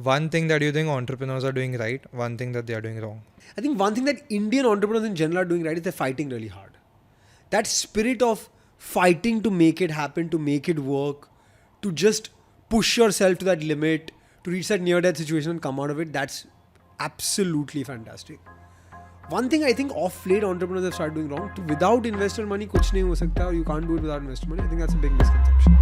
One thing that you think entrepreneurs are doing right, one thing that they are doing wrong. I think one thing that Indian entrepreneurs in general are doing right is they're fighting really hard. That spirit of fighting to make it happen, to make it work, to just push yourself to that limit, to reach that near-death situation and come out of it, that's absolutely fantastic. One thing I think off late entrepreneurs have started doing wrong, without investor money, kuch nahi ho sakta, or you can't do it without investor money. I think that's a big misconception.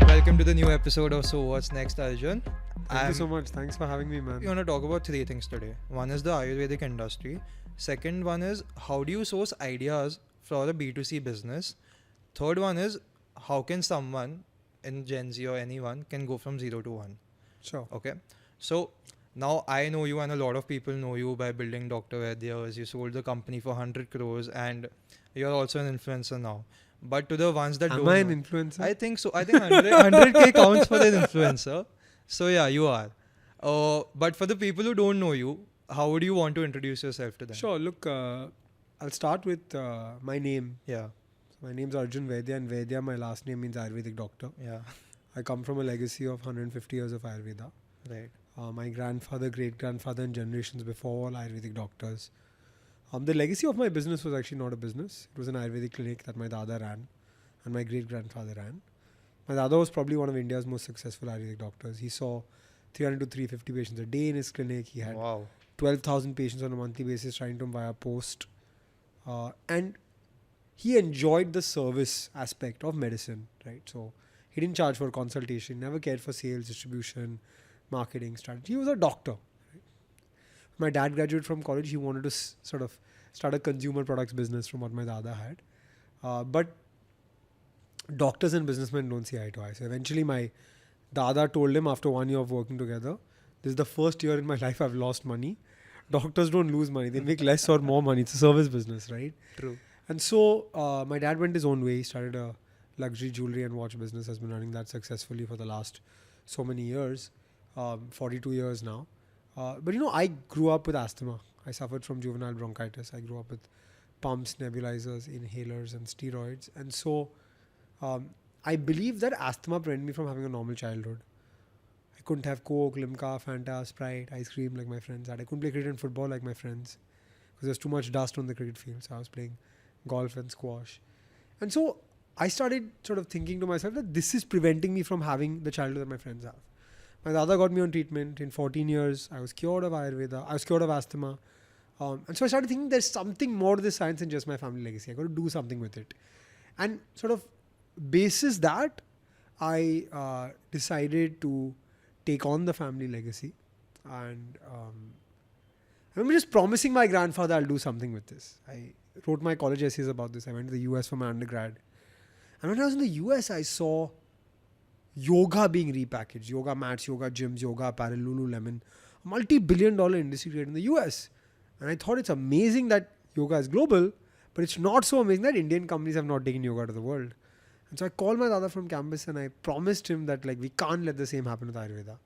Welcome to the new episode of So What's Next, Arjun. Thank you so much. Thanks for having me, man. We want to talk about three things today. One is the Ayurvedic industry. Second one is how do you source ideas for a B2C business. Third one is how can someone in Gen Z or anyone can go from 0 to 1. Sure. Okay. So now I know you and a lot of people know you by building Dr. Vaidya's. You sold the company for 100 crores and you're also an influencer now. But to the ones that Am don't I an know, influencer? I think so. I think 100K counts for an influencer. So yeah, you are. But for the people who don't know you, how would you want to introduce yourself to them? Sure. Look, I'll start with my name. Yeah. My name's Arjun Vaidya, and Vaidya, my last name, means Ayurvedic doctor. Yeah. I come from a legacy of 150 years of Ayurveda. Right. My grandfather, great-grandfather, and generations before all Ayurvedic doctors. The legacy of my business was actually not a business. It was an Ayurvedic clinic that my dada ran and my great-grandfather ran. My dada was probably one of India's most successful Ayurvedic doctors. He saw 300 to 350 patients a day in his clinic. He had Wow. 12,000 patients on a monthly basis trying to him via post. And he enjoyed the service aspect of medicine, right? So he didn't charge for consultation, never cared for sales, distribution, marketing, strategy. He was a doctor. Right? My dad graduated from college. He wanted to sort of start a consumer products business from what my dada had. But doctors and businessmen don't see eye to eye. So eventually my dada told him after 1 year of working together, this is the first year in my life I've lost money. Doctors don't lose money. They make less or more money. It's a service business, right? True. And so my dad went his own way. He started a luxury jewelry and watch business. Has been running that successfully for the last so many years, 42 years now. But I grew up with asthma. I suffered from juvenile bronchitis. I grew up with pumps, nebulizers, inhalers, and steroids. And so I believe that asthma prevented me from having a normal childhood. I couldn't have Coke, Limca, Fanta, Sprite, ice cream like my friends had. I couldn't play cricket and football like my friends because there's too much dust on the cricket field. So I was playing golf and squash. And so I started sort of thinking to myself that this is preventing me from having the childhood that my friends have. My dada got me on treatment. In 14 years, I was cured of Ayurveda. I was cured of asthma. And so I started thinking there's something more to this science than just my family legacy. I got to do something with it. And sort of basis that, I decided to take on the family legacy. And I remember just promising my grandfather I'll do something with this. I wrote my college essays about this. I went to the US for my undergrad. And when I was in the US, I saw yoga being repackaged. Yoga mats, yoga gyms, yoga apparel, Lululemon. A multi-billion-dollar industry created in the US. And I thought it's amazing that yoga is global, but it's not so amazing that Indian companies have not taken yoga to the world. And so I called my dada from campus and I promised him that we can't let the same happen with Ayurveda.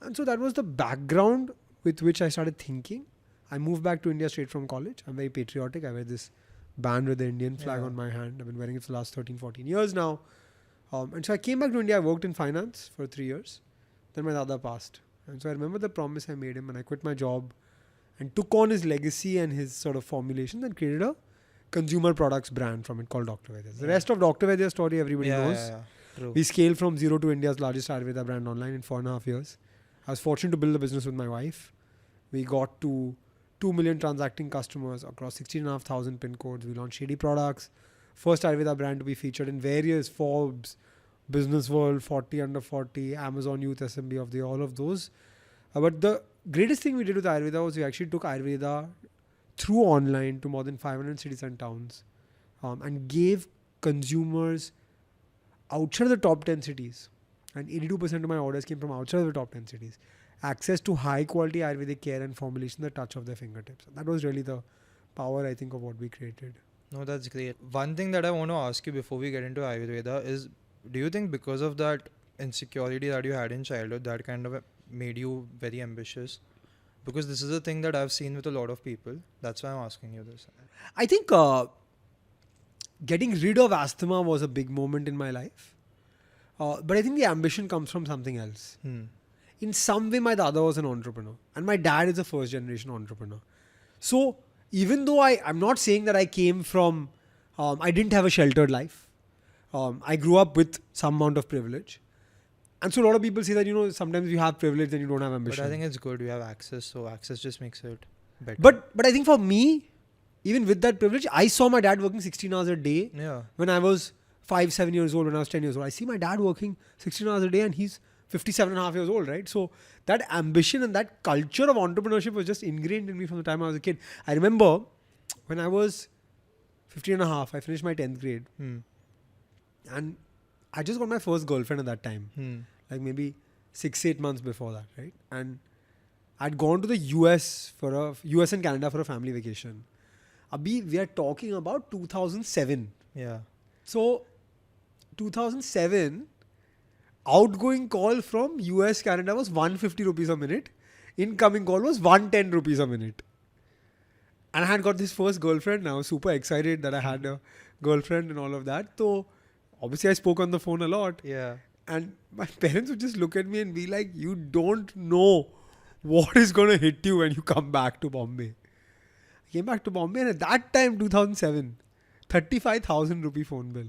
And so that was the background with which I started thinking. I moved back to India straight from college. I'm very patriotic. I wear this band with the Indian flag on my hand. I've been wearing it for the last 13, 14 years now. And so I came back to India. I worked in finance for 3 years. Then my dada passed. And so I remember the promise I made him and I quit my job and took on his legacy and his sort of formulations and created a consumer products brand from it called Dr. Vaidya. The rest of Dr. Vaidya's story everybody knows. Yeah. True. We scaled from 0 to India's largest Ayurveda brand online in 4.5 years. I was fortunate to build the business with my wife. We got to 2 million transacting customers across 16,500 pin codes. We launched shady products. First Ayurveda brand to be featured in various Forbes, Business World, 40 under 40, Amazon Youth SMB of the all of those. But the greatest thing we did with Ayurveda was we actually took Ayurveda through online to more than 500 cities and towns and gave consumers outside of the top 10 cities, and 82% of my orders came from outside of the top 10 cities, access to high quality Ayurvedic care and formulation at the touch of their fingertips. And that was really the power, I think, of what we created. No, that's great. One thing that I want to ask you before we get into Ayurveda is, do you think because of that insecurity that you had in childhood, that kind of made you very ambitious? Because this is a thing that I've seen with a lot of people. That's why I'm asking you this. I think getting rid of asthma was a big moment in my life. But I think the ambition comes from something else. In some way, my dada was an entrepreneur and my dad is a first generation entrepreneur. So even though I'm not saying that I came from, I didn't have a sheltered life. I grew up with some amount of privilege. And so a lot of people say that, sometimes you have privilege and you don't have ambition. But I think it's good. We have access. So access just makes it better. But I think for me, even with that privilege, I saw my dad working 16 hours a day. Yeah. When I was 5-7 years old, when I was 10 years old, I see my dad working 16 hours a day and he's 57 and a half years old, right? So that ambition and that culture of entrepreneurship was just ingrained in me from the time I was a kid. I remember when I was 15 and a half, I finished my 10th grade. And I just got my first girlfriend at that time. Like maybe 6-8 months before that, right? And I'd gone to the US and Canada for a family vacation. Abhi, we are talking about 2007. Yeah. So 2007, outgoing call from US, Canada was 150 rupees a minute. Incoming call was 110 rupees a minute. And I had got this first girlfriend. I was super excited that I had a girlfriend and all of that. So obviously I spoke on the phone a lot. Yeah. And my parents would just look at me and be like, you don't know what is going to hit you when you come back to Bombay. I came back to Bombay and at that time, 2007, 35,000 rupee phone bill.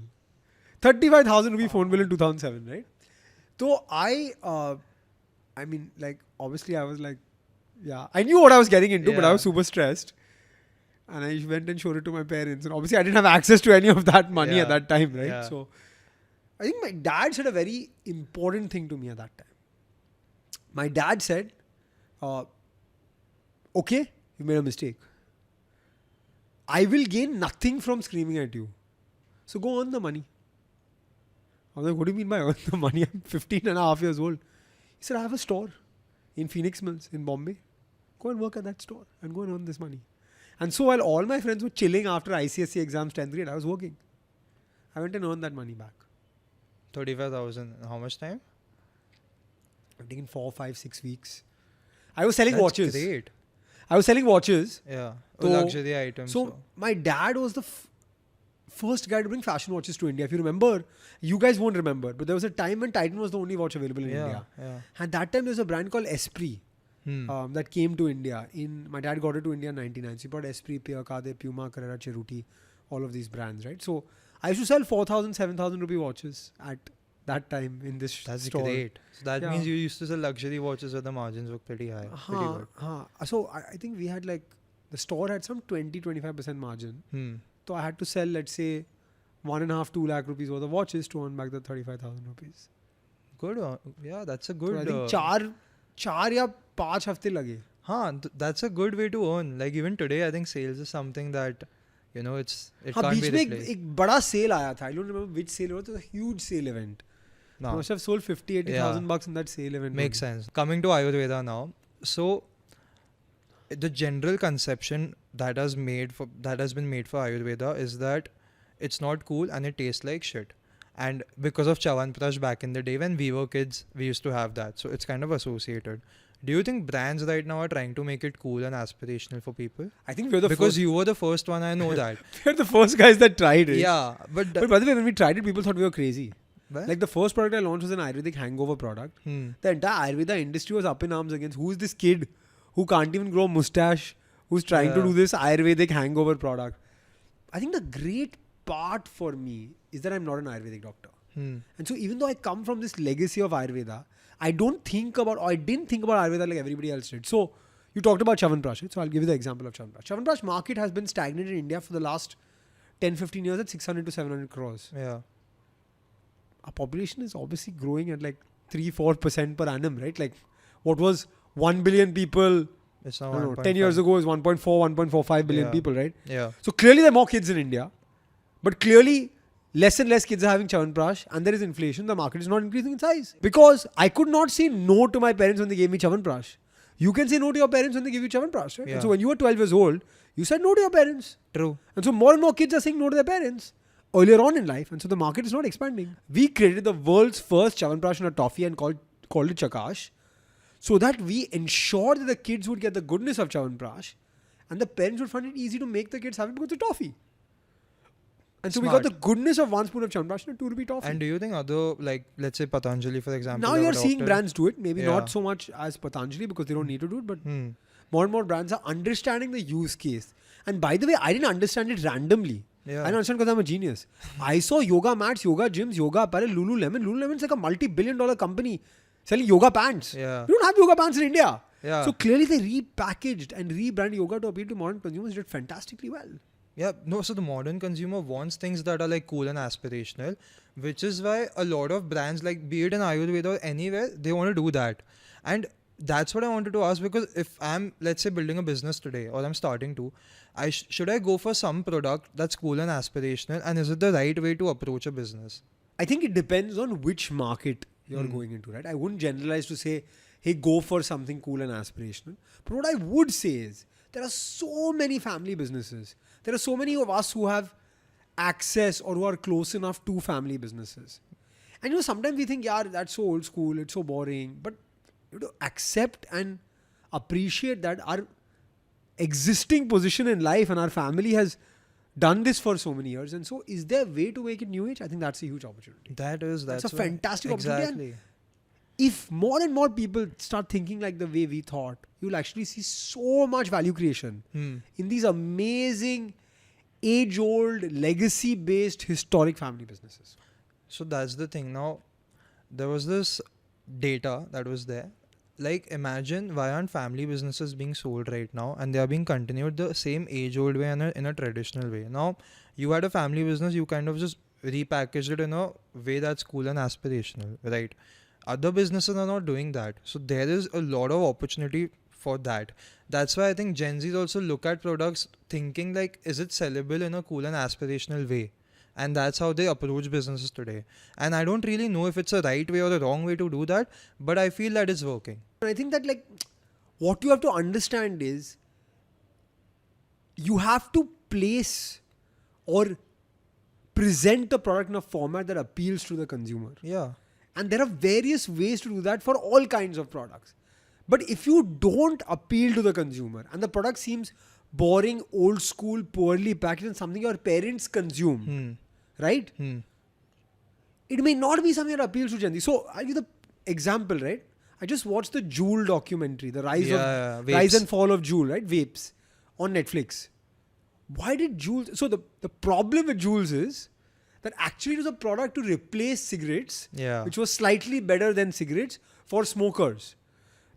35,000 rupee phone bill in 2007, right? So obviously I was like, yeah, I knew what I was getting into, but I was super stressed. And I went and showed it to my parents. And obviously I didn't have access to any of that money at that time, right? Yeah. So I think my dad said a very important thing to me at that time. My dad said, okay, you made a mistake. I will gain nothing from screaming at you. So go earn the money. I was like, what do you mean by earn the money? I'm 15 and a half years old. He said, I have a store in Phoenix Mills in Bombay. Go and work at that store and go and earn this money. And so while all my friends were chilling after ICSE exams 10th grade, I was working. I went and earned that money back. 35,000. How much time? I've taken 4, 5, 6 weeks. I was selling That's watches. Great. I was selling watches. Yeah. So- Luxury items. So my dad was the first guy to bring fashion watches to India. If you remember, you guys won't remember, but there was a time when Titan was the only watch available in India. Yeah. At that time, there was a brand called Esprit that came to India. My dad got it to India in 99. So he bought Esprit, Pierre Cardin, Puma, Carrera, Cerruti, all of these brands, right? So I used to sell 4,000, 7,000 rupee watches at that time in this That's store. great. So that Yeah. means you used to sell luxury watches where the margins were pretty high. Pretty good. So I think we had the store had some 20-25% margin. So I had to sell, let's say, 1.5-2 lakh rupees worth of watches to earn back the 35,000 rupees. Good. Yeah, that's a So good. I think 4 या 5 हफ्ते लगे. That's a good way to earn. Like even today, I think sales is something that, it हाँ, can't beach be में replaced. एक बड़ा sale आया था. I don't remember which sale it was. It was a huge sale event. I No, must have sold 50,000-80,000 bucks in that sale event. makes sense. Coming to Ayurveda now. So the general conception that has been made for Ayurveda is that it's not cool and it tastes like shit. And because of Chyawanprash back in the day when we were kids, we used to have that. So it's kind of associated. Do you think brands right now are trying to make it cool and aspirational for people? I think we're the Because first. you were the first one, I know that. We're the first guys that tried it. Yeah, but But by the way, when we tried it, people thought we were crazy. What? Like the first product I launched was an Ayurvedic hangover product. The entire Ayurveda industry was up in arms against who's this kid who can't even grow a mustache, who's trying to Yeah. do this Ayurvedic hangover product. I think the great part for me is that I'm not an Ayurvedic doctor. And so even though I come from this legacy of Ayurveda, I didn't think about Ayurveda like everybody else did. So you talked about Chyawanprash, right? So I'll give you the example of Chyawanprash. Chyawanprash market has been stagnant in India for the last 10-15 years at 600 to 700 crores. Yeah. Our population is obviously growing at like 3-4% per annum, right? Like what was 1 billion people, It's I now don't know, 10 years ago is 1.45 billion Yeah. people, right? Yeah. So clearly there are more kids in India, but clearly less and less kids are having Chyawanprash and there is inflation. The market is not increasing in size because I could not say no to my parents when they gave me Chyawanprash. You can say no to your parents when they give you Chyawanprash, right? Yeah. And so when you were 12 years old, you said no to your parents. True. And so more and more kids are saying no to their parents earlier on in life. And so the market is not expanding. We created the world's first Chyawanprash in a toffee and called it Chakash, so that we ensured that the kids would get the goodness of Chyawanprash and the parents would find it easy to make the kids have it because it's toffee. And so we Smart. got the goodness of 1 spoon of Chyawanprash and a 2 rupee toffee. And do you think other, like, let's say Patanjali, for example, now have you're seeing adopted- brands do it. Maybe Yeah. not so much as Patanjali because they don't need to do it, but Hmm. more and more brands are understanding the use case. And by the way, I didn't understand it randomly. Yeah. I don't understand because I'm a genius. I saw yoga mats, yoga gyms, yoga apparel, Lululemon. Lululemon's like a multi-billion-dollar company selling yoga pants. Yeah. You don't have yoga pants in India. Yeah. So clearly they repackaged and rebranded yoga to appeal to modern consumers. Did fantastically well. Yeah, no, so the modern consumer wants things that are like cool and aspirational, which is why a lot of brands, like be it in Ayurveda or anywhere, they want to do that. And that's what I wanted to ask, because if I'm, let's say, building a business today, or I'm starting to, should I go for some product that's cool and aspirational, and is it the right way to approach a business? I think it depends on which market you're going into, right? I wouldn't generalize to say, hey, go for something cool and aspirational. But what I would say is, there are so many family businesses. There are so many of us who have access or who are close enough to family businesses. And sometimes we think, yeah, that's so old school, it's so boring. But you have to accept and appreciate that our existing position in life and our family has done this for so many years. And so is there a way to make it new age? I think that's a huge opportunity. That's a fantastic opportunity. Exactly. If more and more people start thinking like the way we thought, you'll actually see so much value creation in these amazing, age-old, legacy-based, historic family businesses. So that's the thing. Now, there was this data that was there. Like, imagine why aren't family businesses being sold right now, and they are being continued the same age-old way and in a traditional way. Now, you had a family business, you kind of just repackaged it in a way that's cool and aspirational, right? Other businesses are not doing that. So there is a lot of opportunity for that. That's why I think Gen Zs also look at products thinking like, is it sellable in a cool and aspirational way? And that's how they approach businesses today. And I don't really know if it's a right way or a wrong way to do that, but I feel that it's working. And I think that what you have to understand is you have to place or present the product in a format that appeals to the consumer. Yeah. And there are various ways to do that for all kinds of products. But if you don't appeal to the consumer and the product seems boring, old school, poorly packaged, and something your parents consume, right? It may not be something that appeals to Gen Z. So I'll give the example, right? I just watched the Juul documentary, the rise vapes. and fall of Juul, right? Vapes on Netflix. Why did Juul? So the problem with Juuls is that actually it was a product to replace cigarettes, which was slightly better than cigarettes for smokers.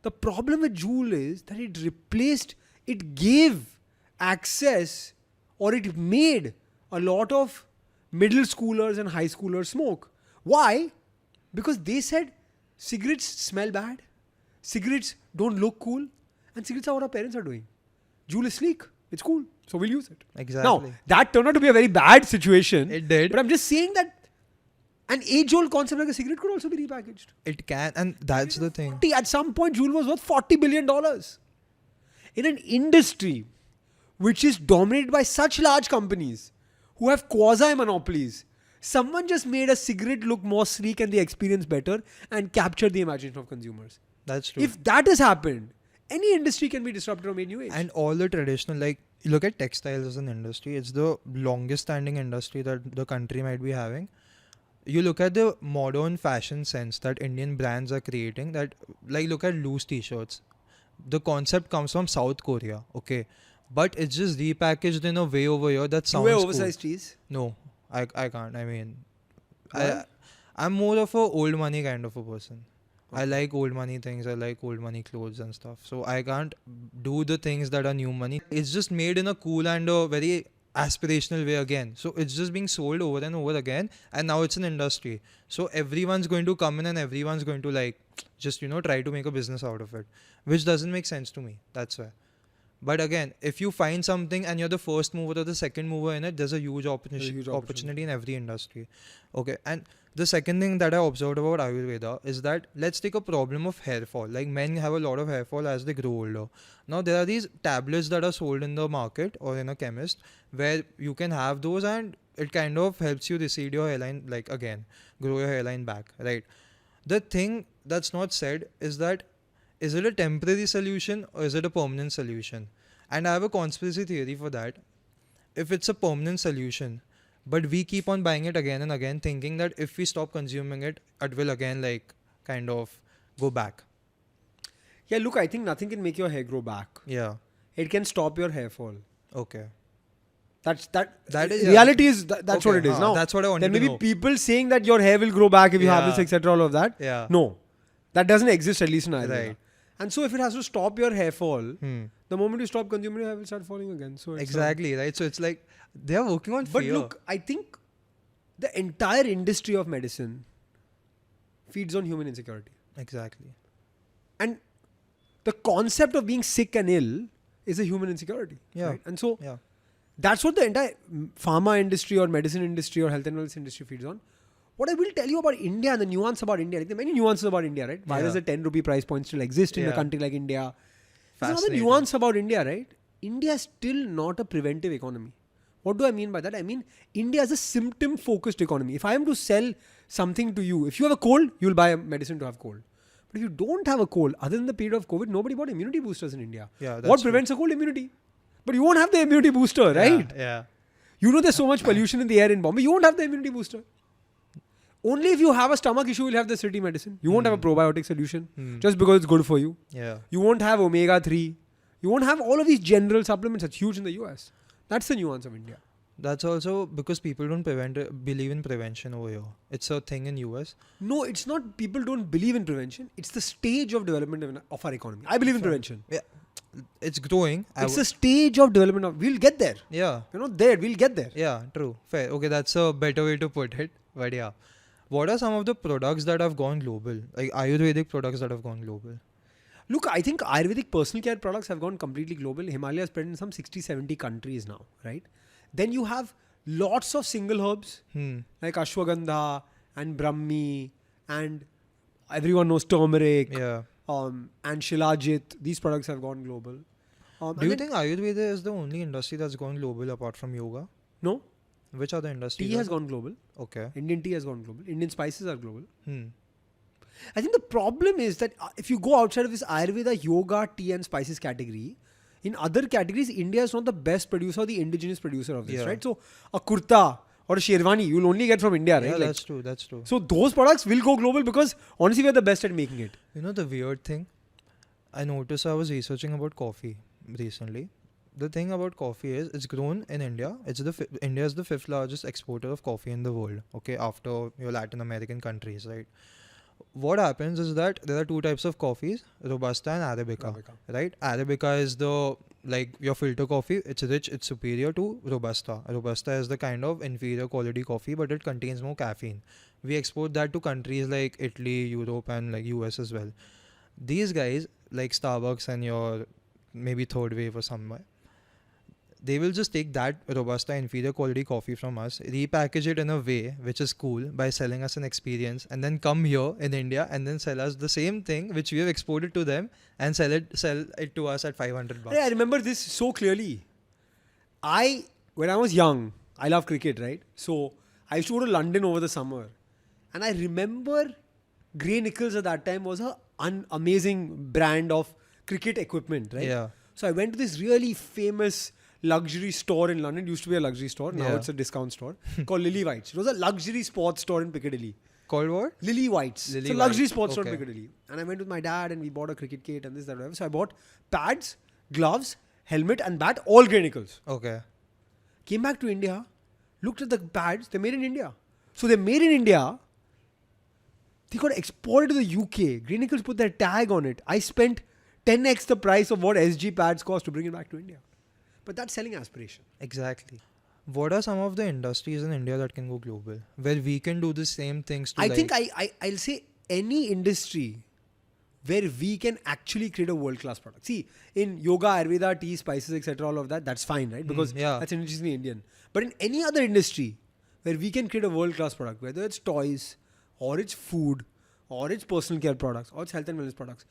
The problem with Juul is that it gave access, or it made a lot of middle schoolers and high schoolers smoke. Why? Because they said cigarettes smell bad, cigarettes don't look cool, and cigarettes are what our parents are doing. Juul is sleek, it's cool, so we'll use it. Exactly. Now, that turned out to be a very bad situation. It did. But I'm just saying that an age-old concept like a cigarette could also be repackaged. It can, and that's the thing. At some point, Juul was worth $40 billion. In an industry which is dominated by such large companies who have quasi-monopolies, someone just made a cigarette look more sleek and the experience better and captured the imagination of consumers. That's true. If that has happened, any industry can be disrupted or made new age. And all the traditional, like, you look at textiles as an industry, it's the longest standing industry that the country might be having. You look at the modern fashion sense that Indian brands are creating, that, like, look at loose t-shirts. The concept comes from South Korea, okay? But it's just repackaged in a way over here that sounds you wear cool. oversized tees? No, I can't. I mean, Why? I'm more of a old money kind of a person. I like old money things. I like old money clothes and stuff. So I can't do the things that are new money. It's just made in a cool and a very aspirational way again. So it's just being sold over and over again. And now it's an industry. So everyone's going to come in and everyone's going to like just, try to make a business out of it. Which doesn't make sense to me. That's why. But again, if you find something and you're the first mover or the second mover in it, there's a huge opportunity in every industry. Okay. And the second thing that I observed about Ayurveda is that let's take a problem of hair fall. Like, men have a lot of hair fall as they grow older. Now, there are these tablets that are sold in the market or in a chemist where you can have those and it kind of helps you recede your hairline, like, again, grow your hairline back, right? The thing that's not said is that, is it a temporary solution or is it a permanent solution? And I have a conspiracy theory for that. If it's a permanent solution, But we keep on buying it again and again, thinking that if we stop consuming it, it will again like kind of go back. Yeah, look, I think nothing can make your hair grow back. Yeah. It can stop your hair fall. Okay. That is yeah. reality is that's Okay, what it is. Now that's what I wanted there may to be know. people saying that your hair will grow back if you have Yeah. this, etc. All of that. Yeah. No, that doesn't exist, at least in Ayurveda. Right. And so if it has to stop your hair fall, Hmm. the moment you stop consuming, your hair will start falling again. So it's Exactly, right? So it's like they are working on But fear. look, I think the entire industry of medicine feeds on human insecurity. Exactly. And the concept of being sick and ill is a human insecurity. Yeah. Right? And so Yeah. that's what the entire pharma industry or medicine industry or health and wellness industry feeds on. What I will tell you about India and the nuance about India, like there are many nuances about India, right? Why Yeah. does the 10 rupee price point still exist in a Yeah. country like India? There's another Fascinating. nuance about India, right? India is still not a preventive economy. What do I mean by that? I mean, India is a symptom focused economy. If I am to sell something to you, if you have a cold, you'll buy a medicine to have cold. But if you don't have a cold, other than the period of COVID, nobody bought immunity boosters in India. Yeah, What that's true. prevents a cold? Immunity. But you won't have the immunity booster, right? Yeah. You know there's so much pollution in the air in Bombay. You won't have the immunity booster. Only if you have a stomach issue, you'll have the city medicine. You won't have a probiotic solution just because it's good for you. Yeah. You won't have omega-3. You won't have all of these general supplements that's huge in the US. That's the nuance of India. That's also because people don't believe in prevention over here. It's a thing in US. No, it's not people don't believe in prevention. It's the stage of development of our economy. I believe in prevention. Yeah. It's growing. It's the stage of development of... We'll get there. Yeah. We're not there. We'll get there. Yeah, true. Fair. Okay, that's a better way to put it. But yeah. What are some of the products that have gone global? Like Ayurvedic products that have gone global? Look, I think Ayurvedic personal care products have gone completely global. Himalaya is present in some 60, 70 countries now, right? Then you have lots of single herbs like ashwagandha and brahmi and everyone knows turmeric Yeah. and shilajit. These products have gone global. Do you think Ayurveda is the only industry that's gone global apart from yoga? No. Which other industries? Tea has gone global. Okay. Indian tea has gone global. Indian spices are global. Hmm. I think the problem is that if you go outside of this Ayurveda, yoga, tea and spices category, in other categories, India is not the best producer or the indigenous producer of this, Yeah. right? So a kurta or a sherwani, you'll only get from India, right? Yeah, Like, that's true. That's true. so those products will go global because honestly, we're the best at making it. You know the weird thing? I noticed I was researching about coffee recently. The thing about coffee is it's grown in India. India is the 5th largest exporter of coffee in the world. Okay, after your Latin American countries, right? What happens is that there are two types of coffees, Robusta and Arabica. Right? Arabica is the like your filter coffee. It's rich. It's superior to Robusta. Robusta is the kind of inferior quality coffee, but it contains more caffeine. We export that to countries like Italy, Europe, and like US as well. These guys like Starbucks and your maybe Third Wave or somewhere, they will just take that Robusta inferior quality coffee from us, repackage it in a way which is cool by selling us an experience, and then come here in India and then sell us the same thing which we have exported to them and sell it to us at $500. I remember this so clearly. When I was young, I love cricket, right? So I used to go to London over the summer. And I remember Grey Nichols at that time was an amazing brand of cricket equipment, right? Yeah. So I went to this really famous luxury store in London. It used to be a luxury store. Now Yeah. it's a discount store called Lily White's. It was a luxury sports store in Piccadilly. Called what? Lily White's. Lily It's a luxury White's, sports store in okay. Piccadilly. And I went with my dad and we bought a cricket kit and this, that, whatever. So I bought pads, gloves, helmet and bat, all Grey Nichols. Okay. Came back to India, looked at the pads, they're made in India. So they're made in India. They got exported to the UK. Grey Nichols put their tag on it. I spent 10x the price of what SG pads cost to bring it back to India. But that's selling aspiration. Exactly. What are some of the industries in India that can go global? Where we can do the same things to Think I'll say any industry where we can actually create a world-class product. See, in yoga, Ayurveda, tea, spices, etc., all of that, that's fine, right? Because yeah. that's indigenously Indian. But in any other industry where we can create a world-class product, whether it's toys, or it's food, or it's personal care products, or it's health and wellness products,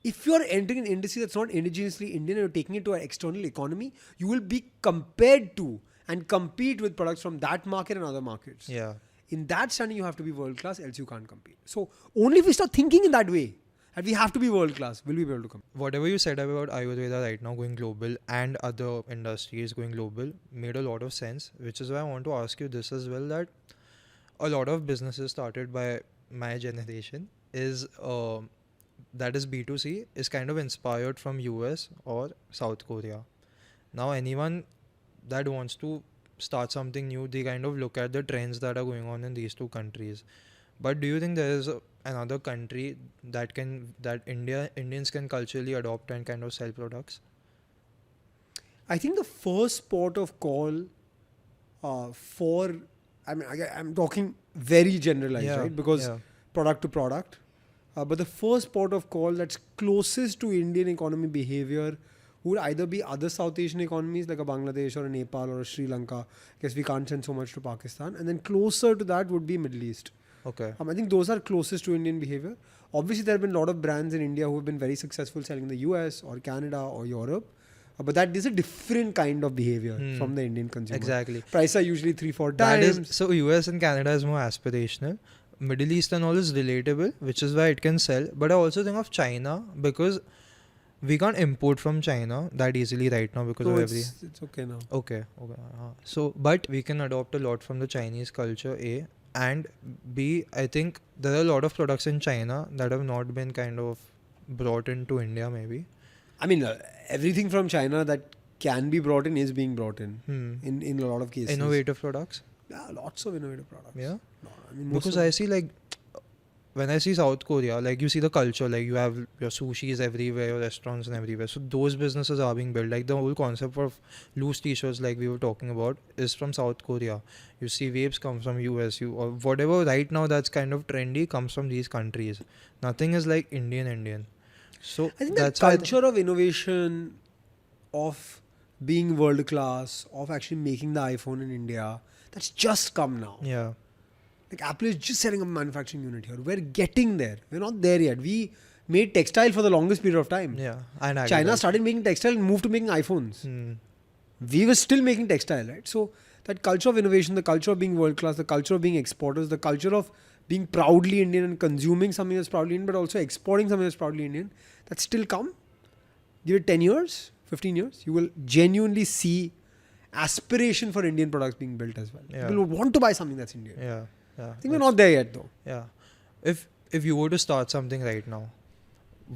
if you're entering an industry that's not indigenously Indian and you're taking it to an external economy, you will be compared to and compete with products from that market and other markets. Yeah. In that standing, you have to be world-class, else you can't compete. So only if we start thinking in that way, And we have to be world class. Will we be able to come? Whatever you said about Ayurveda right now going global and other industries going global made a lot of sense, which is why I want to ask you this as well, that a lot of businesses started by my generation is that is B2C is kind of inspired from US or South Korea. Now anyone that wants to start something new, they kind of look at the trends that are going on in these two countries. But do you think there is another country that Indians can culturally adopt and kind of sell products? I think the first port of call I'm talking very generalized, right? Because product to product. But the first port of call that's closest to Indian economy behavior would either be other South Asian economies like a Bangladesh or a Nepal or a Sri Lanka. I guess we can't send so much to Pakistan. And then closer to that would be Middle East. Okay. I think those are closest to Indian behavior. Obviously, there have been a lot of brands in India who have been very successful selling in the US or Canada or Europe. But that is a different kind of behavior from the Indian consumer. Exactly. Prices are usually 3-4 times. So US and Canada is more aspirational. Middle East and all is relatable, which is why it can sell. But I also think of China because we can't import from China that easily right now because of every. It's okay now. Okay. So, but we can adopt a lot from the Chinese culture, A. And B, I think there are a lot of products in China that have not been kind of brought into India maybe. I mean, everything from China that can be brought in is being brought in a lot of cases. Innovative products? Yeah, lots of innovative products. Yeah? No, I mean, Because I see like, when I see South Korea, like you see the culture, like you have your sushis everywhere, your restaurants and everywhere. So those businesses are being built. Like the whole concept of loose t-shirts like we were talking about is from South Korea. You see vapes come from US, or whatever right now that's kind of trendy comes from these countries. Nothing is like Indian. So I think that's the culture of innovation, of being world class, of actually making the iPhone in India, that's just come now. Yeah. Like Apple is just setting up a manufacturing unit here. We're getting there. We're not there yet. We made textile for the longest period of time. Yeah. And China started making textile and moved to making iPhones. We were still making textile, right? So that culture of innovation, the culture of being world class, the culture of being exporters, the culture of being proudly Indian and consuming something that's proudly Indian, but also exporting something that's proudly Indian, that's still come. Give it 10 years, 15 years, you will genuinely see aspiration for Indian products being built as well. Yeah. People will want to buy something that's Indian. Yeah. I think we're not there yet though. Yeah. If you were to start something right now,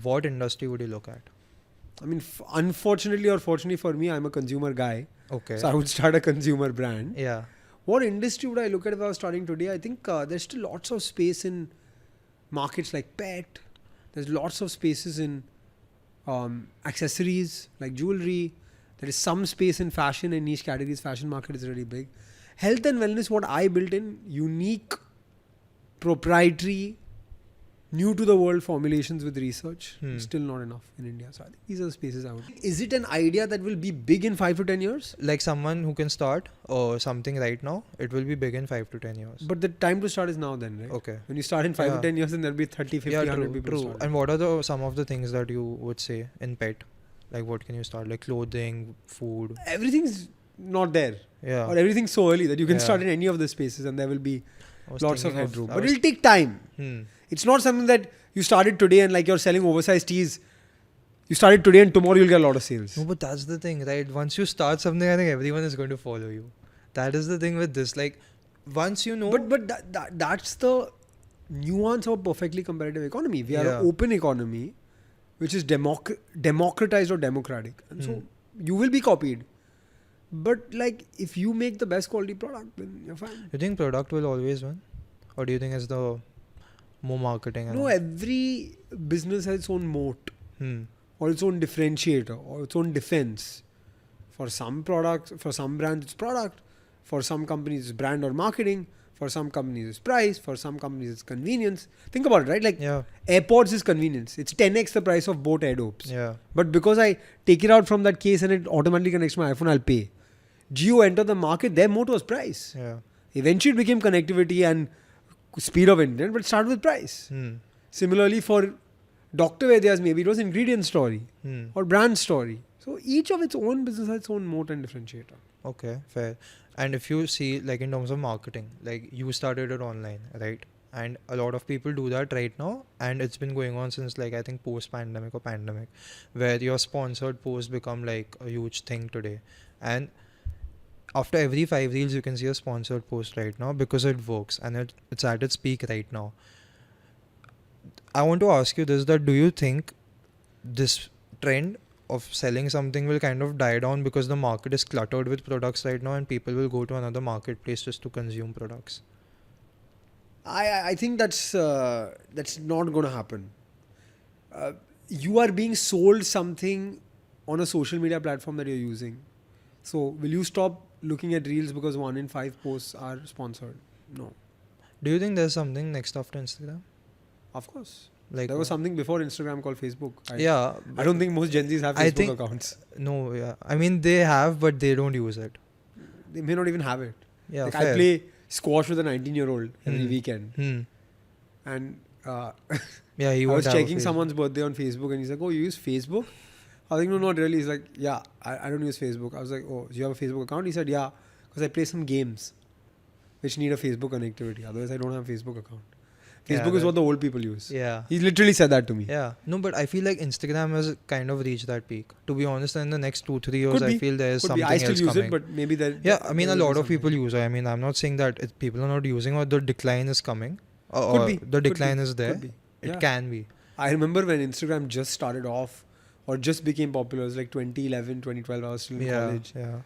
what industry would you look at? I mean, unfortunately or fortunately for me, I'm a consumer guy. Okay. So I would start a consumer brand. Yeah. What industry would I look at if I was starting today? I think there's still lots of space in markets like pet. There's lots of spaces in accessories like jewelry. There is some space in fashion and niche categories. Fashion market is really big. Health and wellness, what I built in, unique, proprietary, new to the world formulations with research, still not enough in India. So I think these are the spaces I would. Is it an idea that will be big in 5 to 10 years? Like someone who can start something right now, it will be big in 5 to 10 years. But the time to start is now then, right? Okay. When you start in 5 to 10 years, then there'll be 30, 50, 100 people. True. And what are some of the things that you would say in pet? Like what can you start? Like clothing, food? Everything's not there. Yeah. Or everything's so early that you can start in any of the spaces and there will be lots of headroom. But it'll take time. It's not something that you started today and like you're selling oversized tees. You started today and tomorrow you'll get a lot of sales. No, but that's the thing, right? Once you start something, I think everyone is going to follow you. That is the thing with this. Like once you know. But that's the nuance of a perfectly competitive economy. We are an open economy, which is democratized or democratic. And so you will be copied. But like if you make the best quality product, then you're fine. You think product will always win? Or do you think it's the more marketing? No, every business has its own moat or its own differentiator or its own defense. For some products, for some brands it's product, for some companies it's brand or marketing, for some companies it's price, for some companies it's convenience. Think about it, right? Like AirPods is convenience. It's 10x the price of boat AirDopes. Yeah. But because I take it out from that case and it automatically connects to my iPhone, I'll pay. Jio entered the market, their moat was price. Yeah. Eventually it became connectivity and speed of internet, but it started with price. Similarly for Dr. Vedya's, maybe it was ingredient story or brand story. So each of its own business has its own moat and differentiator. Okay, fair. And if you see like in terms of marketing, like you started it online, right? And a lot of people do that right now, and it's been going on since like I think post-pandemic or pandemic, where your sponsored posts become like a huge thing today. And after every 5 reels you can see a sponsored post right now because it works and it's at its peak right now. I want to ask you this, that do you think this trend of selling something will kind of die down because the market is cluttered with products right now and people will go to another marketplace just to consume products? I think that's not going to happen. You are being sold something on a social media platform that you're using. So will you stop looking at reels because 1 in 5 posts are sponsored? No. Do you think there's something next after Instagram? Of course. Like There was something before Instagram called Facebook. yeah, I don't think most Gen Zs have I Facebook think- accounts. no, yeah. I mean they have, but they don't use it. They may not even have it. Yeah, Like fair. I play squash with a 19-year-old every Hmm. weekend. Hmm. And Yeah, he I won't was have a checking Facebook. someone's birthday on Facebook and he's like, oh, you use Facebook? I was like, no, not really. He's like, yeah, I don't use Facebook. I was like, oh, do you have a Facebook account? He said, yeah, because I play some games which need a Facebook connectivity. Otherwise, I don't have a Facebook account. Yeah, Facebook is that- what the old people use. Yeah. He literally said that to me. Yeah. No, but I feel like Instagram has kind of reached that peak. To be honest, in the next 2-3 years, Could I be. feel there is Could be. something I still else use coming. it, but maybe that. Yeah, I mean, a there will lot be of people something. use it. I mean, I'm not saying that people are not using or the decline is coming. Could Or be. the Could decline be. is there. Could be. It Yeah. can be. I remember when Instagram just started off or just became popular. It was like 2011, 2012. I was still in Yeah. college. Yeah.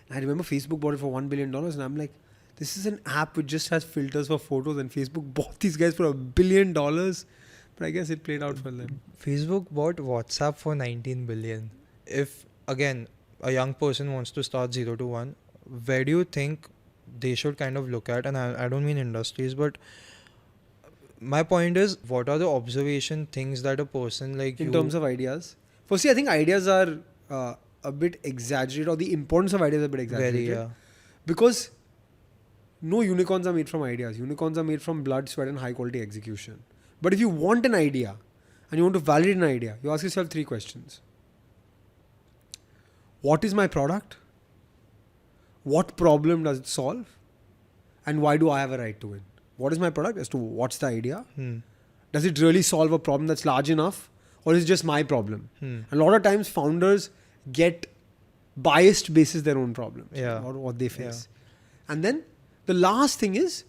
I remember Facebook bought it for $1 billion. And I'm like, this is an app which just has filters for photos. And Facebook bought these guys for $1 billion. But I guess it played out for them. Facebook bought WhatsApp for 19 billion. If, again, a young person wants to start 0 to 1, where do you think they should kind of look at? And I don't mean industries, but my point is, what are the observation things that a person like In you... terms of ideas. Firstly, I think ideas are a bit exaggerated, or the importance of ideas is a bit exaggerated. very, Because no unicorns are made from ideas. Unicorns are made from blood, sweat, and high quality execution. But if you want an idea and you want to validate an idea, you ask yourself 3 questions. What is my product? What problem does it solve? And why do I have a right to win? What is my product as to what's the idea? Does it really solve a problem that's large enough? Or is it just my problem? And a lot of times founders get biased basis their own problems Yeah. or what they face. And then the last thing is,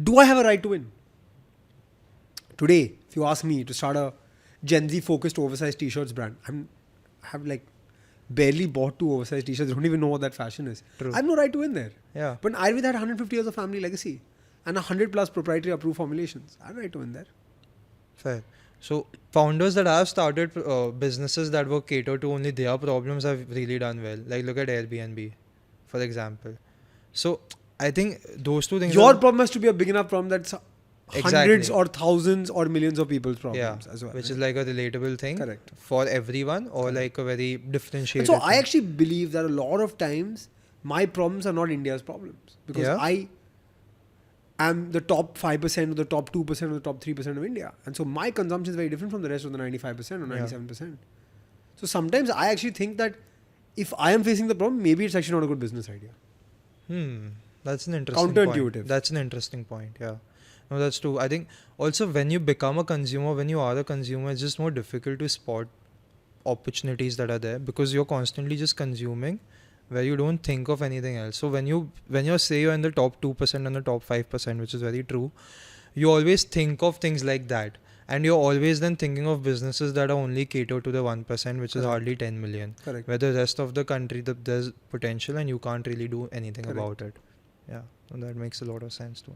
do I have a right to win? Today, if you ask me to start a Gen Z focused oversized t-shirts brand, I have like barely bought 2 oversized t-shirts. I don't even know what that fashion is. True. I have no right to win there. Yeah. But Ayurveda had 150 years of family legacy and 100 plus proprietary approved formulations. I have a right to win there. Fair. So founders that have started businesses that were catered to only their problems have really done well. Like look at Airbnb, for example. So I think those two things. Your are, problem has to be a big enough problem that's hundreds or thousands or millions of people's problems as well. which right? is like a relatable thing Correct. for everyone, or Correct. like a very And differentiated. so I thing. actually believe that a lot of times my problems are not India's problems because Yeah. I am the top 5% or the top 2% or the top 3% of India. And so my consumption is very different from the rest of the 95% or 97%. So sometimes I actually think that if I am facing the problem, maybe it's actually not a good business idea. That's an interesting point. Counterintuitive. That's an interesting point. Yeah. No, that's true. I think also when you become a consumer, when you are a consumer, it's just more difficult to spot opportunities that are there because you're constantly just consuming where you don't think of anything else. So when you say you're in the top 2% and the top 5%, which is very true, you always think of things like that. And you're always then thinking of businesses that are only catered to the 1%, which is Correct. hardly 10 million. Correct. Where the rest of the country, there's potential and you can't really do anything Correct. about it. Yeah, and that makes a lot of sense too.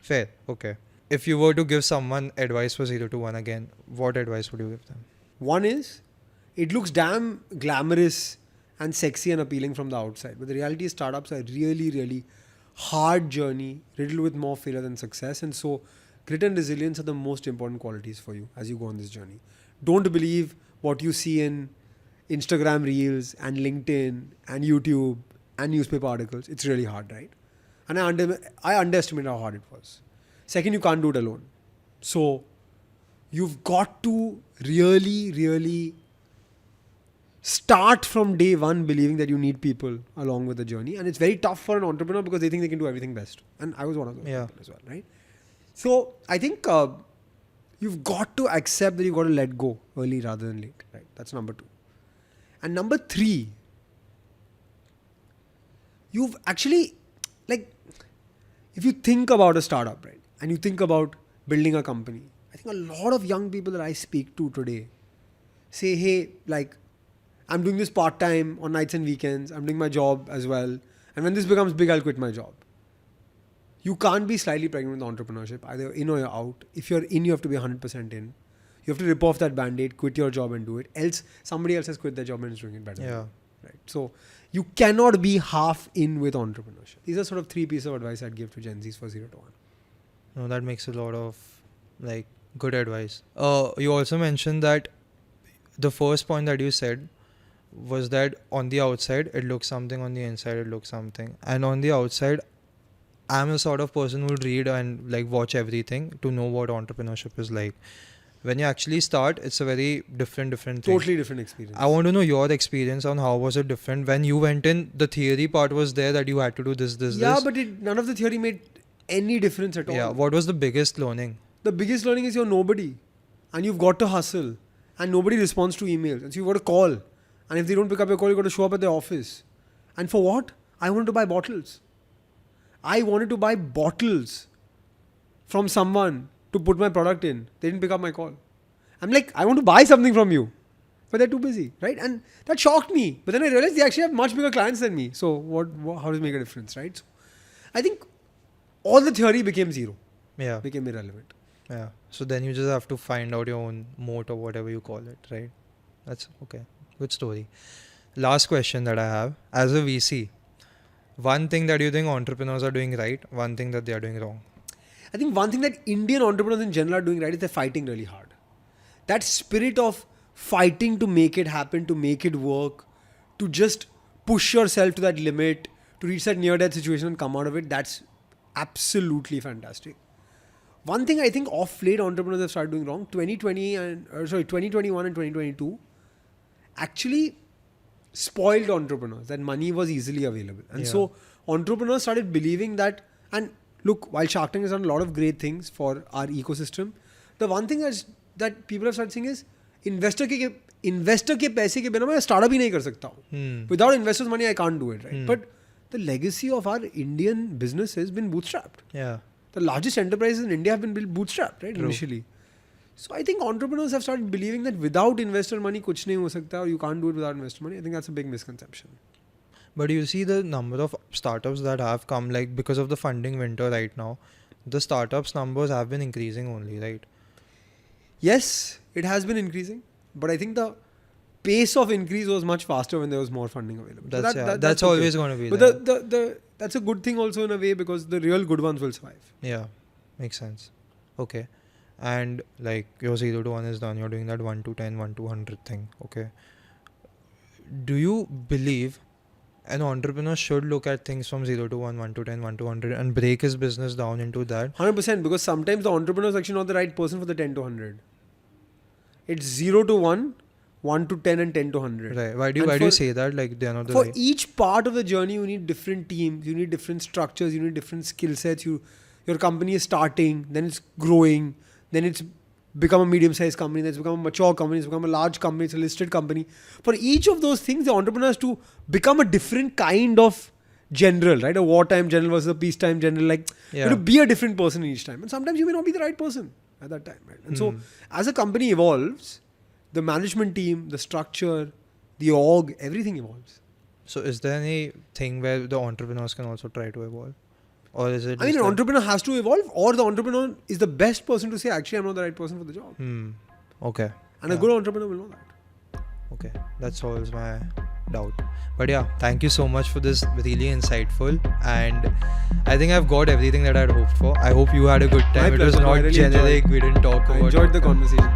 Fair, okay. If you were to give someone advice for 0 to 1 again, what advice would you give them? One is, it looks damn glamorous and sexy and appealing from the outside. But the reality is startups are really, really hard journey, riddled with more failure than success. And so grit and resilience are the most important qualities for you as you go on this journey. Don't believe what you see in Instagram Reels and LinkedIn and YouTube and newspaper articles. It's really hard, right? And I underestimated how hard it was. Second, you can't do it alone. So you've got to really, really start from day one believing that you need people along with the journey. And it's very tough for an entrepreneur because they think they can do everything best. And I was one of those Yeah. people as well, right? So I think you've got to accept that you've got to let go early rather than late. Right? That's number 2. And number 3, you've actually, like, if you think about a startup, right, and you think about building a company, I think a lot of young people that I speak to today say, hey, like, I'm doing this part-time on nights and weekends, I'm doing my job as well, and when this becomes big, I'll quit my job. You can't be slightly pregnant with entrepreneurship, either in or you're out. If you're in, you have to be 100% in. You have to rip off that band-aid, quit your job and do it. Else, somebody else has quit their job and is doing it better. Yeah. Right. So you cannot be half in with entrepreneurship. These are sort of 3 pieces of advice I'd give to Gen Zs for 0 to 1. No, that makes a lot of like good advice. You also mentioned that the first point that you said was that on the outside it looks something, on the inside it looks something. And on the outside, I'm a sort of person who would read and like watch everything to know what entrepreneurship is like. When you actually start, it's a very different thing. Totally different experience. I want to know your experience on how was it different. When you went in, the theory part was there that you had to do this. Yeah, but none of the theory made any difference at all. Yeah, what was the biggest learning? The biggest learning is you're nobody. And you've got to hustle. And nobody responds to emails. And so you've got to call. And if they don't pick up your call, you've got to show up at the office. And for what? I wanted to buy bottles. I wanted to buy bottles from someone to put my product in. They didn't pick up my call. I'm like, I want to buy something from you. But they're too busy, right? And that shocked me. But then I realized they actually have much bigger clients than me. So how does it make a difference, right? So I think all the theory became zero. Yeah. Became irrelevant. Yeah. So then you just have to find out your own moat or whatever you call it, right? That's okay. Good story. Last question that I have. As a VC, one thing that you think entrepreneurs are doing right, one thing that they are doing wrong. I think one thing that Indian entrepreneurs in general are doing right is they're fighting really hard. That spirit of fighting to make it happen, to make it work, to just push yourself to that limit, to reach that near-death situation and come out of it, that's absolutely fantastic. One thing I think off-late entrepreneurs have started doing wrong, 2021 and 2022 actually spoiled entrepreneurs, that money was easily available. And so entrepreneurs started believing that, and look, while Shark Tank has done a lot of great things for our ecosystem, the one thing that people have started saying is, investor के पैसे के बिना मैं startup ही नहीं कर सकता हूँ. Without investors' money, I can't do it, right? But the legacy of our Indian business has been bootstrapped. Yeah. The largest enterprises in India have been built bootstrapped, right? True. Initially. So I think entrepreneurs have started believing that without investor money, कुछ नहीं हो सकता, or you can't do it without investor money. I think that's a big misconception. But you see the number of startups that have come, like because of the funding winter right now, the startups numbers have been increasing only, right? Yes, it has been increasing, but I think the pace of increase was much faster when there was more funding available. That's always going to be but there. That's a good thing also in a way, because the real good ones will survive. Yeah, makes sense. Okay. And like your 0 to 1 is done, you're doing that 1 to 10, 1 to 100 thing. Okay. Do you believe an entrepreneur should look at things from 0 to 1, 1 to 10, 1 to 100 and break his business down into that? 100%, because sometimes the entrepreneur is actually not the right person for the 10 to 100. It's 0 to 1, 1 to 10 and 10 to 100. Right. Why do you say that? Like they are not the for right. Each part of the journey, you need different teams, you need different structures, you need different skill sets. Your company is starting, then it's growing, then it's become a medium-sized company, then it's become a mature company, it's become a large company, it's a listed company. For each of those things, the entrepreneur has to become a different kind of general, right? A wartime general versus a peacetime general. Like, you have to be a different person each time. And sometimes you may not be the right person at that time, right? And so, as a company evolves, the management team, the structure, the org, everything evolves. So is there any thing where the entrepreneurs can also try to evolve? Or is it? I mean, an entrepreneur has to evolve, or the entrepreneur is the best person to say, actually, I'm not the right person for the job. Okay. And a good entrepreneur will know that. Okay. That solves my doubt. But yeah, thank you so much for this. Really insightful. And I think I've got everything that I'd hoped for. I hope you had a good time. My it was pleasure. not I really generic. We didn't talk about. I enjoyed the conversation.